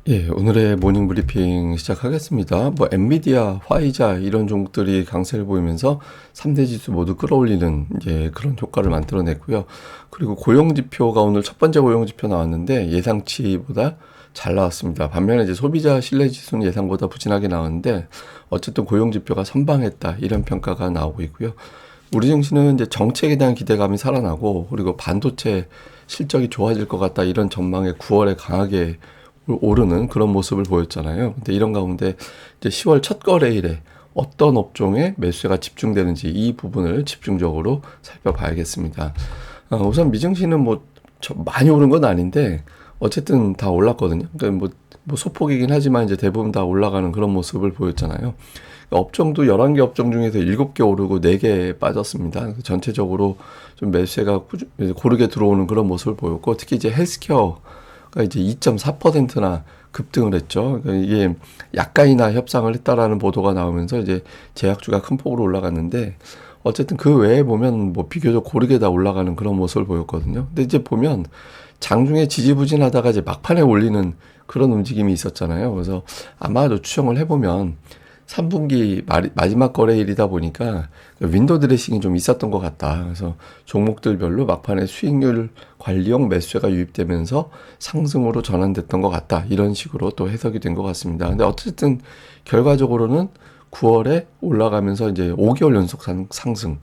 예, 오늘의 모닝 브리핑 시작하겠습니다. 엔비디아, 화이자 이런 종목들이 강세를 보이면서 3대 지수 모두 끌어올리는 그런 효과를 만들어냈고요. 그리고 고용 지표가 오늘 첫 번째 고용 지표 나왔는데 예상치보다 잘 나왔습니다. 반면에 이제 소비자 신뢰 지수는 예상보다 부진하게 나왔는데 어쨌든 고용 지표가 선방했다 이런 평가가 나오고 있고요. 우리 증시는 이제 정책에 대한 기대감이 살아나고 그리고 반도체 실적이 좋아질 것 같다 이런 전망에 9월에 강하게 오르는 그런 모습을 보였잖아요. 근데 이런 가운데 이제 10월 첫 거래일에 어떤 업종에 매수가 집중되는지 이 부분을 집중적으로 살펴봐야겠습니다. 우선 미증시는 많이 오른 건 아닌데 어쨌든 다 올랐거든요. 그러니까 소폭이긴 하지만 이제 대부분 다 올라가는 그런 모습을 보였잖아요. 업종도 11개 업종 중에서 7개 오르고 4개 빠졌습니다. 전체적으로 좀 매수가 고르게 들어오는 그런 모습을 보였고 특히 이제 헬스케어가 이제 2.4%나 급등을 했죠. 그러니까 이게 약간이나 협상을 했다라는 보도가 나오면서 이제 제약주가 큰 폭으로 올라갔는데 어쨌든 그 외에 보면 비교적 고르게 다 올라가는 그런 모습을 보였거든요. 근데 이제 보면 장중에 지지부진하다가 이제 막판에 올리는 그런 움직임이 있었잖아요. 그래서 아마도 추정을 해보면 3분기 마지막 거래일이다 보니까 윈도우 드레싱이 좀 있었던 것 같다. 그래서 종목들별로 막판에 수익률 관리용 매수세가 유입되면서 상승으로 전환됐던 것 같다. 이런 식으로 또 해석이 된 것 같습니다. 근데 어쨌든 결과적으로는 9월에 올라가면서 이제 5개월 연속 상승.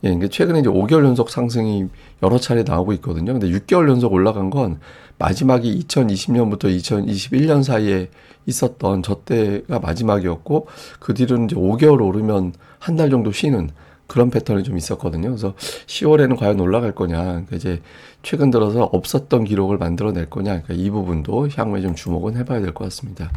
이게 최근에 이제 5개월 연속 상승이 여러 차례 나오고 있거든요. 근데 6개월 연속 올라간 건 마지막이 2020년부터 2021년 사이에 있었던 저 때가 마지막이었고 그 뒤로는 이제 5개월 오르면 한 달 정도 쉬는 그런 패턴이 좀 있었거든요. 그래서 10월에는 과연 올라갈 거냐. 그러니까 이제 최근 들어서 없었던 기록을 만들어낼 거냐. 그러니까 이 부분도 향후에 좀 주목은 해봐야 될 것 같습니다.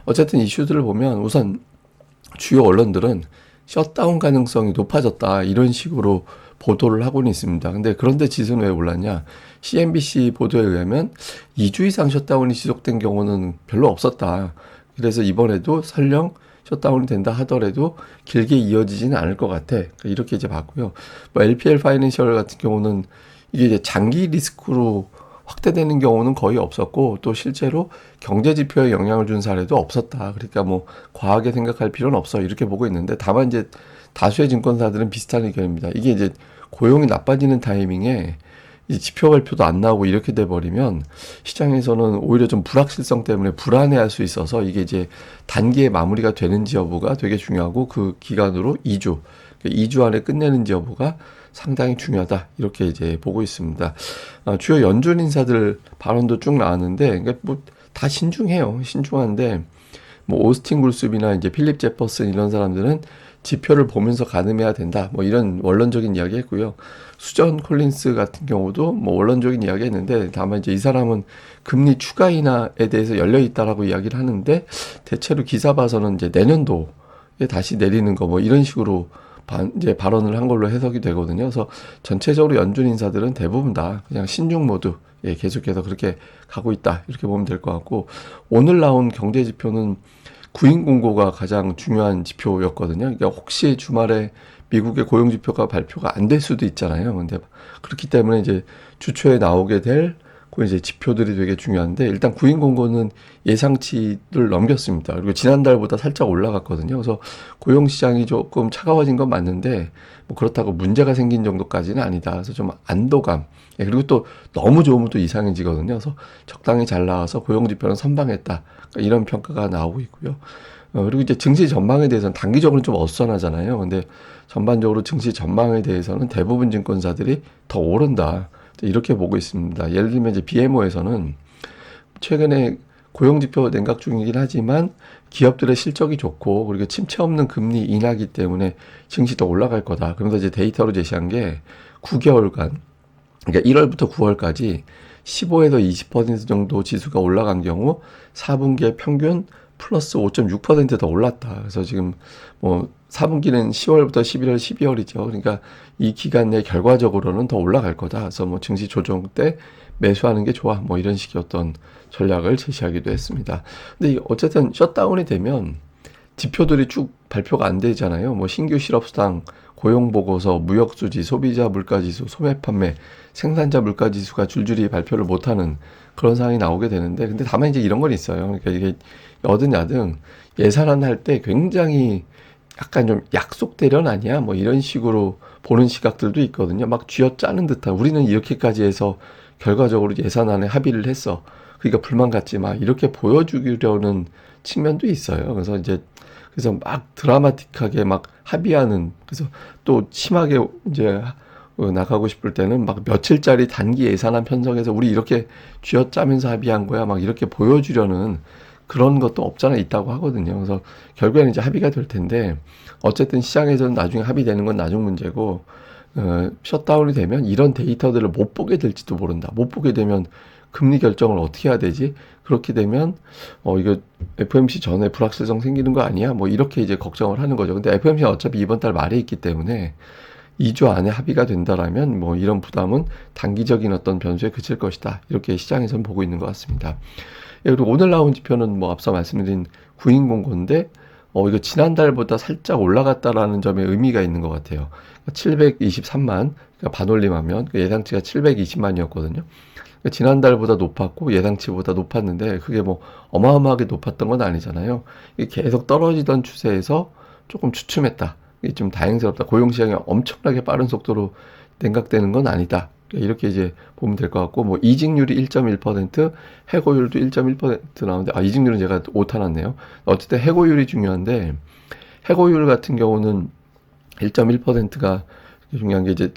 어쨌든 이슈들을 보면 우선 주요 언론들은 셧다운 가능성이 높아졌다 이런 식으로 보도를 하고는 있습니다. 근데 그런데 지수는 왜 올랐냐? CNBC 보도에 의하면 2주 이상 셧다운이 지속된 경우는 별로 없었다. 그래서 이번에도 설령 셧다운이 된다 하더라도 길게 이어지지는 않을 것 같아. 이렇게 이제 봤고요. LPL 파이낸셜 같은 경우는 이게 이제 장기 리스크로 확대되는 경우는 거의 없었고 또 실제로 경제 지표에 영향을 준 사례도 없었다. 그러니까 과하게 생각할 필요는 없어. 이렇게 보고 있는데 다만 이제 다수의 증권사들은 비슷한 의견입니다. 이게 이제 고용이 나빠지는 타이밍에 이 지표 발표도 안 나오고 이렇게 돼 버리면 시장에서는 오히려 좀 불확실성 때문에 불안해할 수 있어서 이게 이제 단기에 마무리가 되는지 여부가 되게 중요하고 그 기간으로 2주, 2주 안에 끝내는지 여부가 상당히 중요하다. 이렇게 이제 보고 있습니다. 주요 연준 인사들 발언도 쭉 나왔는데, 그러니까 다 신중해요. 신중한데, 오스틴 굴습이나 이제 필립 제퍼슨 이런 사람들은 지표를 보면서 가늠해야 된다. 이런 원론적인 이야기 했고요. 수전 콜린스 같은 경우도 원론적인 이야기 했는데, 다만 이제 이 사람은 금리 추가 인하에 대해서 열려 있다라고 이야기를 하는데, 대체로 기사 봐서는 이제 내년도에 다시 내리는 거 이런 식으로 이제 발언을 한 걸로 해석이 되거든요. 그래서 전체적으로 연준 인사들은 대부분 다 그냥 신중 모드, 계속해서 그렇게 가고 있다. 이렇게 보면 될 것 같고, 오늘 나온 경제 지표는 구인 공고가 가장 중요한 지표였거든요. 그러니까 혹시 주말에 미국의 고용 지표가 발표가 안 될 수도 있잖아요. 근데 그렇기 때문에 이제 주초에 나오게 될 그 이제 지표들이 되게 중요한데 일단 구인 공고는 예상치를 넘겼습니다. 그리고 지난달보다 살짝 올라갔거든요. 그래서 고용 시장이 조금 차가워진 건 맞는데 그렇다고 문제가 생긴 정도까지는 아니다. 그래서 좀 안도감. 그리고 또 너무 좋으면 또 이상해지거든요. 그래서 적당히 잘 나와서 고용 지표는 선방했다. 그러니까 이런 평가가 나오고 있고요. 그리고 이제 증시 전망에 대해서는 단기적으로는 좀 어수선하잖아요. 근데 전반적으로 증시 전망에 대해서는 대부분 증권사들이 더 오른다. 이렇게 보고 있습니다. 예를 들면 이제 BMO에서는 최근에 고용지표 냉각 중이긴 하지만 기업들의 실적이 좋고 그리고 침체 없는 금리 인하기 때문에 증시 더 올라갈 거다. 그러면서 이제 데이터로 제시한 게 9개월간, 그러니까 1월부터 9월까지 15에서 20% 정도 지수가 올라간 경우 4분기에 평균 플러스 5.6%더 올랐다. 그래서 지금 4분기는 10월부터 11월, 12월이죠. 그러니까 이 기간 내 결과적으로는 더 올라갈 거다. 그래서 증시 조정 때 매수하는 게 좋아. 이런 식의 어떤 전략을 제시하기도 했습니다. 근데 어쨌든 셧다운이 되면 지표들이 쭉 발표가 안 되잖아요. 신규 실업수당, 고용보고서, 무역수지, 소비자 물가지수, 소매판매, 생산자 물가지수가 줄줄이 발표를 못하는 그런 상황이 나오게 되는데, 근데 다만 이제 이런 건 있어요. 그러니까 이게 여든 야든 예산안 할 때 굉장히 약간 좀 약속 대련 아니야? 뭐 이런 식으로 보는 시각들도 있거든요. 막 쥐어짜는 듯한, 우리는 이렇게까지 해서 결과적으로 예산안에 합의를 했어. 그러니까 불만 갖지 마. 이렇게 보여주려는 측면도 있어요. 그래서 막 드라마틱하게 막 합의하는, 그래서 또 심하게 이제 나가고 싶을 때는 막 며칠짜리 단기 예산안 편성해서 우리 이렇게 쥐어짜면서 합의한 거야. 막 이렇게 보여주려는 그런 것도 없잖아 있다고 하거든요. 그래서 결국에는 이제 합의가 될 텐데, 어쨌든 시장에서는 나중에 합의되는 건 나중 문제고, 셧다운이 되면 이런 데이터들을 못 보게 될지도 모른다. 못 보게 되면 금리 결정을 어떻게 해야 되지? 그렇게 되면 이거 FOMC 전에 불확실성 생기는 거 아니야? 뭐 이렇게 이제 걱정을 하는 거죠. 근데 FOMC는 어차피 이번 달 말에 있기 때문에 2주 안에 합의가 된다라면 뭐 이런 부담은 단기적인 어떤 변수에 그칠 것이다. 이렇게 시장에서는 보고 있는 것 같습니다. 그리고 오늘 나온 지표는 뭐 앞서 말씀드린 구인공고인데, 이거 지난달보다 살짝 올라갔다라는 점에 의미가 있는 것 같아요. 723만, 그러니까 반올림하면 예상치가 720만이었거든요. 지난달보다 높았고 예상치보다 높았는데, 그게 뭐 어마어마하게 높았던 건 아니잖아요. 이게 계속 떨어지던 추세에서 조금 주춤했다. 이게 좀 다행스럽다. 고용시장이 엄청나게 빠른 속도로 냉각되는 건 아니다. 이렇게 이제 보면 될 것 같고, 뭐 이직률이 1.1%, 해고율도 1.1% 나오는데, 이직률은 제가 오타났네요. 어쨌든 해고율이 중요한데, 해고율 같은 경우는 1.1%가 중요한 게, 이제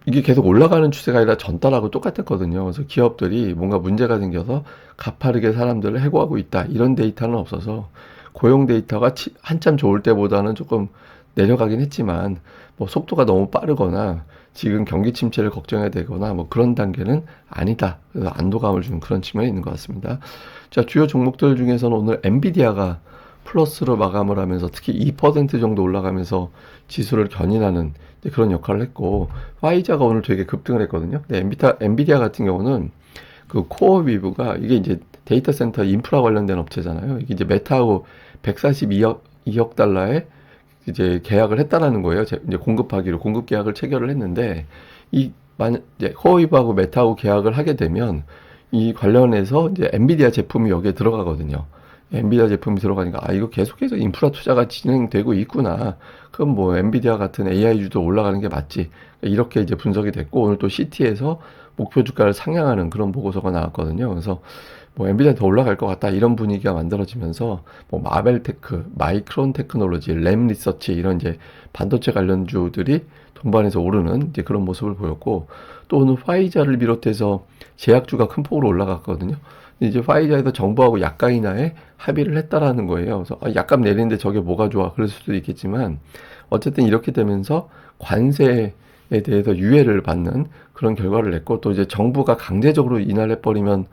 이게 계속 올라가는 추세가 아니라 전달하고 똑같았거든요. 그래서 기업들이 뭔가 문제가 생겨서 가파르게 사람들을 해고하고 있다, 이런 데이터는 없어서 고용 데이터가 한참 좋을 때보다는 조금 내려가긴 했지만, 뭐 속도가 너무 빠르거나 지금 경기 침체를 걱정해야 되거나 뭐 그런 단계는 아니다. 그래서 안도감을 주는 그런 측면이 있는 것 같습니다. 자, 주요 종목들 중에서는 오늘 엔비디아가 플러스로 마감을 하면서 특히 2% 정도 올라가면서 지수를 견인하는 그런 역할을 했고, 화이자가 오늘 되게 급등을 했거든요. 근데 엔비디아 같은 경우는 그 코어 위브가, 이게 이제 데이터 센터 인프라 관련된 업체잖아요. 이게 이제 메타하고 142억 달러에 이제 계약을 했다라는 거예요. 이제 공급하기로 공급 계약을 체결을 했는데, 이제 코어위브하고 메타하고 계약을 하게 되면 이 관련해서 이제 엔비디아 제품이 여기에 들어가거든요. 엔비디아 제품이 들어가니까 이거 계속해서 인프라 투자가 진행되고 있구나. 그럼 뭐 엔비디아 같은 AI주도 올라가는 게 맞지. 이렇게 이제 분석이 됐고, 오늘 또 CT에서 목표 주가를 상향하는 그런 보고서가 나왔거든요. 그래서 뭐 엔비디아 더 올라갈 것 같다, 이런 분위기가 만들어지면서 뭐 마벨테크, 마이크론 테크놀로지, 램 리서치, 이런 이제 반도체 관련주들이 동반해서 오르는 이제 그런 모습을 보였고, 또 오늘 화이자를 비롯해서 제약주가 큰 폭으로 올라갔거든요. 이제 화이자에서 정부하고 약가 인하에 합의를 했다라는 거예요. 그래서 약값 내리는데 저게 뭐가 좋아, 그럴 수도 있겠지만, 어쨌든 이렇게 되면서 관세에 대해서 유예를 받는 그런 결과를 냈고, 또 이제 정부가 강제적으로 인하를 해버리면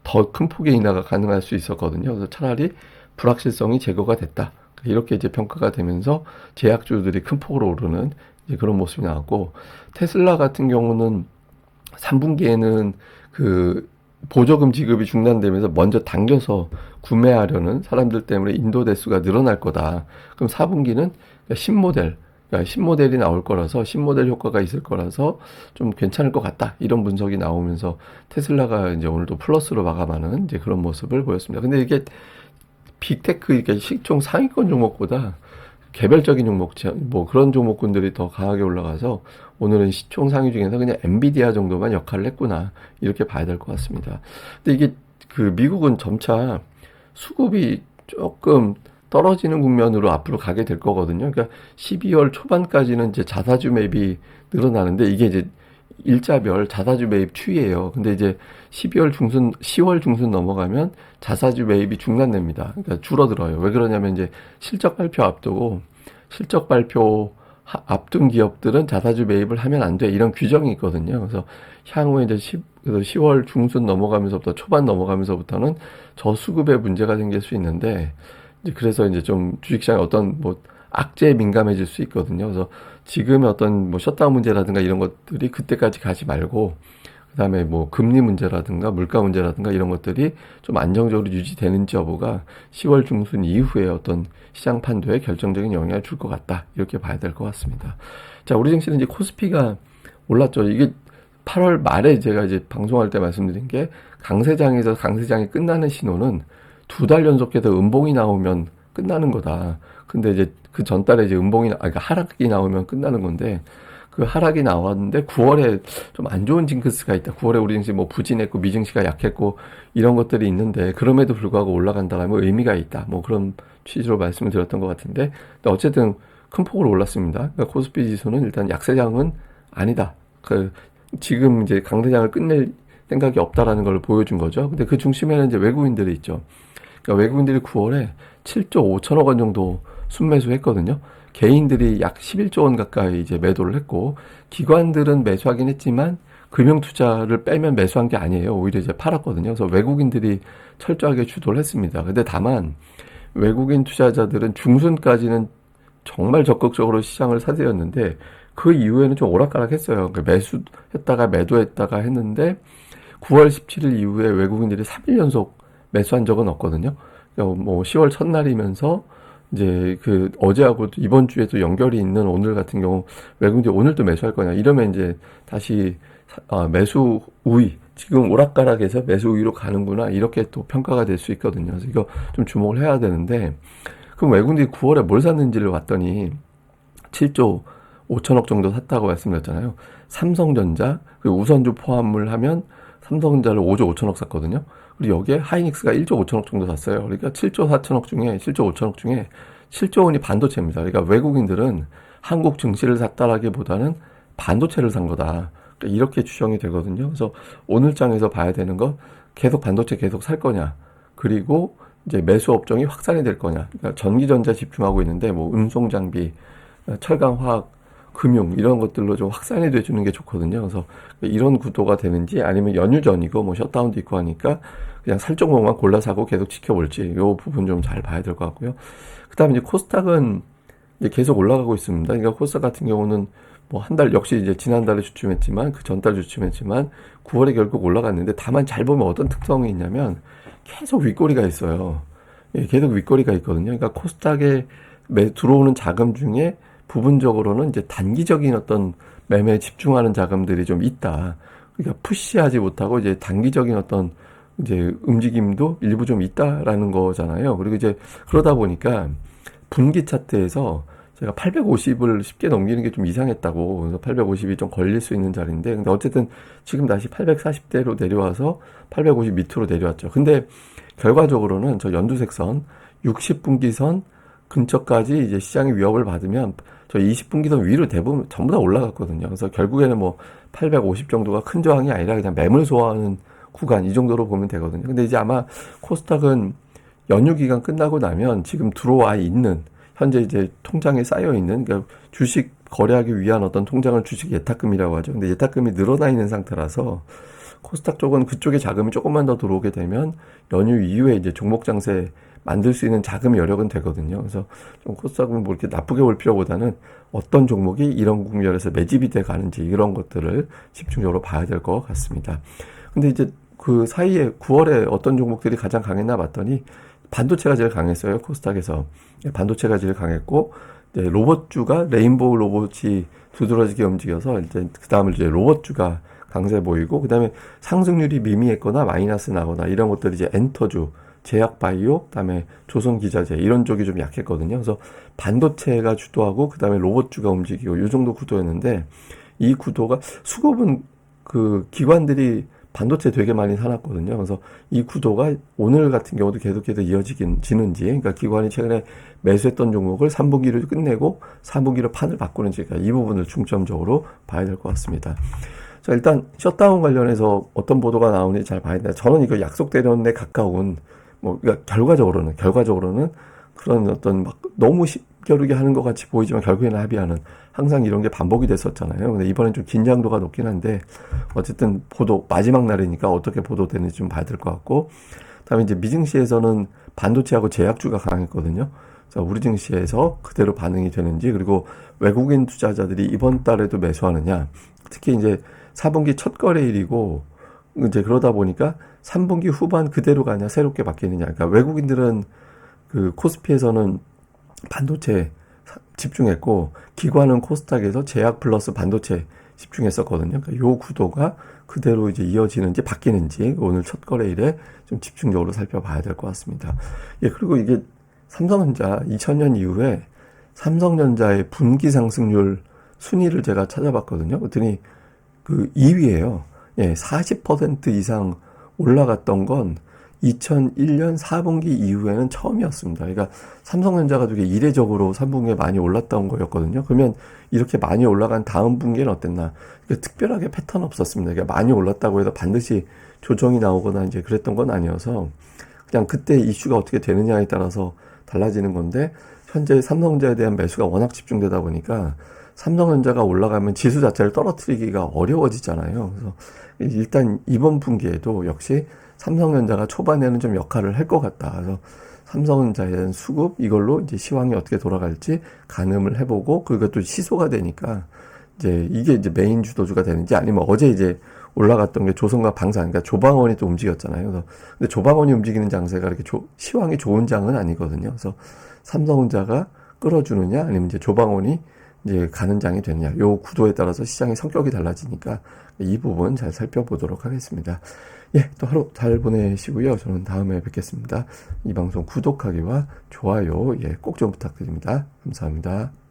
더 큰 폭의 인하가 가능할 수 있었거든요. 그래서 차라리 불확실성이 제거가 됐다, 이렇게 이제 평가가 되면서 제약주들이 큰 폭으로 오르는 이제 그런 모습이 나왔고, 테슬라 같은 경우는 3분기에는 그 보조금 지급이 중단되면서 먼저 당겨서 구매하려는 사람들 때문에 인도 대수가 늘어날 거다. 그럼 4분기는 신모델, 그러니까 신모델이 나올 거라서, 신모델 효과가 있을 거라서 좀 괜찮을 것 같다, 이런 분석이 나오면서 테슬라가 이제 오늘도 플러스로 마감하는 이제 그런 모습을 보였습니다. 근데 이게 빅테크, 이렇게 시총 상위권 종목보다 개별적인 종목, 뭐 그런 종목군들이 더 강하게 올라가서 오늘은 시총 상위 중에서 그냥 엔비디아 정도만 역할을 했구나, 이렇게 봐야 될 것 같습니다. 근데 이게 그 미국은 점차 수급이 조금 떨어지는 국면으로 앞으로 가게 될 거거든요. 그러니까 12월 초반까지는 이제 자사주 매입이 늘어나는데, 이게 이제 일자별 자사주 매입 추이예요. 근데 이제 10월 중순 넘어가면 자사주 매입이 중단됩니다. 그러니까 줄어들어요. 왜 그러냐면 이제 실적 발표 앞두고, 실적 발표 앞둔 기업들은 자사주 매입을 하면 안 돼, 이런 규정이 있거든요. 그래서 향후에 이제 그래서 10월 중순 넘어가면서부터, 초반 넘어가면서부터는 저수급에 문제가 생길 수 있는데, 이제 그래서 이제 좀 주식시장에 어떤 뭐 악재에 민감해질 수 있거든요. 그래서 지금의 어떤 뭐 셧다운 문제라든가 이런 것들이 그때까지 가지 말고, 그다음에 뭐 금리 문제라든가 물가 문제라든가 이런 것들이 좀 안정적으로 유지되는지 여부가 10월 중순 이후에 어떤 시장 판도에 결정적인 영향을 줄 것 같다, 이렇게 봐야 될 것 같습니다. 자, 우리 증시는 이제 코스피가 올랐죠. 이게 8월 말에 제가 이제 방송할 때 말씀드린 게 강세장에서 강세장이 끝나는 신호는 2달 연속해서 음봉이 나오면 끝나는 거다. 근데 이제 그 전달에 이제 그러니까 하락이 나오면 끝나는 건데 그 하락이 나왔는데 9월에 좀 안 좋은 징크스가 있다. 9월에 우리 증시 뭐 부진했고 미증시가 약했고 이런 것들이 있는데 그럼에도 불구하고 올라간다면 의미가 있다. 뭐 그런 취지로 말씀을 드렸던 것 같은데 근데 어쨌든 큰 폭으로 올랐습니다. 그러니까 코스피 지수는 일단 약세장은 아니다. 지금 이제 강세장을 끝낼 생각이 없다라는 걸 보여준 거죠. 근데 그 중심에는 이제 외국인들이 있죠. 그러니까 외국인들이 9월에 7조 5천억 원 정도 순매수했거든요. 개인들이 약 11조 원 가까이 이제 매도를 했고 기관들은 매수하긴 했지만 금융 투자를 빼면 매수한 게 아니에요. 오히려 이제 팔았거든요. 그래서 외국인들이 철저하게 주도를 했습니다. 근데 다만 외국인 투자자들은 중순까지는 정말 적극적으로 시장을 사들였는데 그 이후에는 좀 오락가락했어요. 그러니까 매수했다가 매도했다가 했는데 9월 17일 이후에 외국인들이 3일 연속 매수한 적은 없거든요. 그러니까 뭐 10월 첫날이면서 이제 그 어제하고 이번 주에도 연결이 있는 오늘 같은 경우 외국인들이 오늘도 매수할 거냐 이러면 이제 다시 매수 우위 지금 오락가락에서 매수 우위로 가는구나 이렇게 또 평가가 될 수 있거든요. 그래서 이거 좀 주목을 해야 되는데 그럼 외국인들이 9월에 뭘 샀는지를 봤더니 7조 5천억 정도 샀다고 말씀드렸잖아요. 삼성전자 그리고 우선주 포함을 하면 삼성전자를 5조 5천억 샀거든요. 그리고 여기에 하이닉스가 1조 5천억 정도 샀어요. 그러니까 7조 4천억 중에 7조 5천억 중에 7조 원이 반도체입니다. 그러니까 외국인들은 한국 증시를 샀다라기보다는 반도체를 산 거다. 그러니까 이렇게 추정이 되거든요. 그래서 오늘 장에서 봐야 되는 거 계속 반도체 계속 살 거냐. 그리고 이제 매수 업종이 확산이 될 거냐. 그러니까 전기전자 집중하고 있는데 뭐 운송장비, 철강화학, 금융 이런 것들로 좀 확산이 돼주는 게 좋거든요. 그래서 이런 구도가 되는지 아니면 연휴 전이고 뭐 셧다운도 있고 하니까 그냥 살 종목만 골라 사고 계속 지켜볼지 이 부분 좀 잘 봐야 될 것 같고요. 그다음에 이제 코스닥은 이제 계속 올라가고 있습니다. 그러니까 코스닥 같은 경우는 뭐 한 달 역시 이제 지난달에 주춤했지만 그 전달 주춤했지만 9월에 결국 올라갔는데 다만 잘 보면 어떤 특성이 있냐면 계속 윗꼬리가 있어요. 예, 계속 윗꼬리가 있거든요. 그러니까 코스닥에 들어오는 자금 중에 부분적으로는 이제 단기적인 어떤 매매에 집중하는 자금들이 좀 있다. 그러니까 푸시하지 못하고 이제 단기적인 어떤 이제 움직임도 일부 좀 있다라는 거잖아요. 그리고 이제 그러다 보니까 분기 차트에서 제가 850을 쉽게 넘기는 게 좀 이상했다고. 그래서 850이 좀 걸릴 수 있는 자리인데, 근데 어쨌든 지금 다시 840대로 내려와서 850 밑으로 내려왔죠. 근데 결과적으로는 저 연두색선 60분기선 근처까지 이제 시장의 위협을 받으면 저 20분기선 위로 대부분 전부 다 올라갔거든요. 그래서 결국에는 뭐 850 정도가 큰 저항이 아니라 그냥 매물 소화하는 구간 이 정도로 보면 되거든요. 근데 이제 아마 코스닥은 연휴 기간 끝나고 나면 지금 들어와 있는 현재 이제 통장에 쌓여 있는 그러니까 주식 거래하기 위한 어떤 통장을 주식 예탁금이라고 하죠. 근데 예탁금이 늘어나 있는 상태라서 코스닥 쪽은 그쪽에 자금이 조금만 더 들어오게 되면 연휴 이후에 이제 종목 장세 만들 수 있는 자금 여력은 되거든요. 그래서 좀 코스닥은 뭐 이렇게 나쁘게 볼 필요보다는 어떤 종목이 이런 국면에서 매집이 돼 가는지 이런 것들을 집중적으로 봐야 될 것 같습니다. 근데 이제 그 사이에 9월에 어떤 종목들이 가장 강했나 봤더니 반도체가 제일 강했어요. 코스닥에서. 반도체가 제일 강했고, 이제 로봇주가 레인보우 로봇이 두드러지게 움직여서 이제 그 다음을 이제 로봇주가 강세 보이고, 그 다음에 상승률이 미미했거나 마이너스 나거나 이런 것들이 이제 엔터주, 제약바이오, 그 다음에 조선기자재 이런 쪽이 좀 약했거든요. 그래서 반도체가 주도하고, 그 다음에 로봇주가 움직이고 이 정도 구도였는데, 이 구도가 수급은 그 기관들이 반도체 되게 많이 사놨거든요. 그래서 이 구도가 오늘 같은 경우도 계속해서 이어지는지, 그러니까 기관이 최근에 매수했던 종목을 3분기로 끝내고 4분기로 판을 바꾸는지, 그러니까 이 부분을 중점적으로 봐야 될 것 같습니다. 자, 일단 셧다운 관련해서 어떤 보도가 나오는지 잘 봐야 된다. 저는 이거 약속되는 데 가까운, 뭐, 그러니까 결과적으로는 그런 어떤 막 너무 쉽겨루게 하는 것 같이 보이지만 결국에는 합의하는 항상 이런 게 반복이 됐었잖아요. 근데 이번엔 좀 긴장도가 높긴 한데 어쨌든 보도 마지막 날이니까 어떻게 보도되는지 좀 봐야 될 것 같고 그다음에 이제 미증시에서는 반도체하고 제약주가 강했거든요. 자, 우리 증시에서 그대로 반응이 되는지 그리고 외국인 투자자들이 이번 달에도 매수하느냐 특히 이제 4분기 첫 거래일이고 이제 그러다 보니까 3분기 후반 그대로 가냐 새롭게 바뀌느냐 그러니까 외국인들은 그 코스피에서는 반도체 집중했고 기관은 코스닥에서 제약 플러스 반도체 집중했었거든요. 그러니까 요 구도가 그대로 이제 이어지는지 바뀌는지 오늘 첫 거래일에 좀 집중적으로 살펴봐야 될 것 같습니다. 예, 그리고 이게 삼성전자 2000년 이후에 삼성전자의 분기 상승률 순위를 제가 찾아봤거든요. 그랬더니 그 2위예요. 예, 40% 이상 올라갔던 건 2001년 4분기 이후에는 처음이었습니다. 그러니까 삼성전자가 되게 이례적으로 3분기에 많이 올랐던 거였거든요. 그러면 이렇게 많이 올라간 다음 분기는 어땠나? 그러니까 특별하게 패턴 없었습니다. 그러니까 많이 올랐다고 해서 반드시 조정이 나오거나 이제 그랬던 건 아니어서 그냥 그때 이슈가 어떻게 되느냐에 따라서 달라지는 건데 현재 삼성전자에 대한 매수가 워낙 집중되다 보니까 삼성전자가 올라가면 지수 자체를 떨어뜨리기가 어려워지잖아요. 그래서 일단 이번 분기에도 역시 삼성전자가 초반에는 좀 역할을 할 것 같다. 그래서 삼성전자에 대한 수급 이걸로 이제 시황이 어떻게 돌아갈지 가늠을 해보고 그리고 또 시소가 되니까 이제 이게 이제 메인 주도주가 되는지 아니면 어제 이제 올라갔던 게 조선과 방산, 그러니까 조방원이 또 움직였잖아요. 그래서 근데 조방원이 움직이는 장세가 이렇게 시황이 좋은 장은 아니거든요. 그래서 삼성전자가 끌어주느냐 아니면 이제 조방원이 이제 가는 장이 되느냐. 요 구도에 따라서 시장의 성격이 달라지니까 이 부분 잘 살펴보도록 하겠습니다. 예, 또 하루 잘 보내시고요. 저는 다음에 뵙겠습니다. 이 방송 구독하기와 좋아요, 예, 꼭 좀 부탁드립니다. 감사합니다.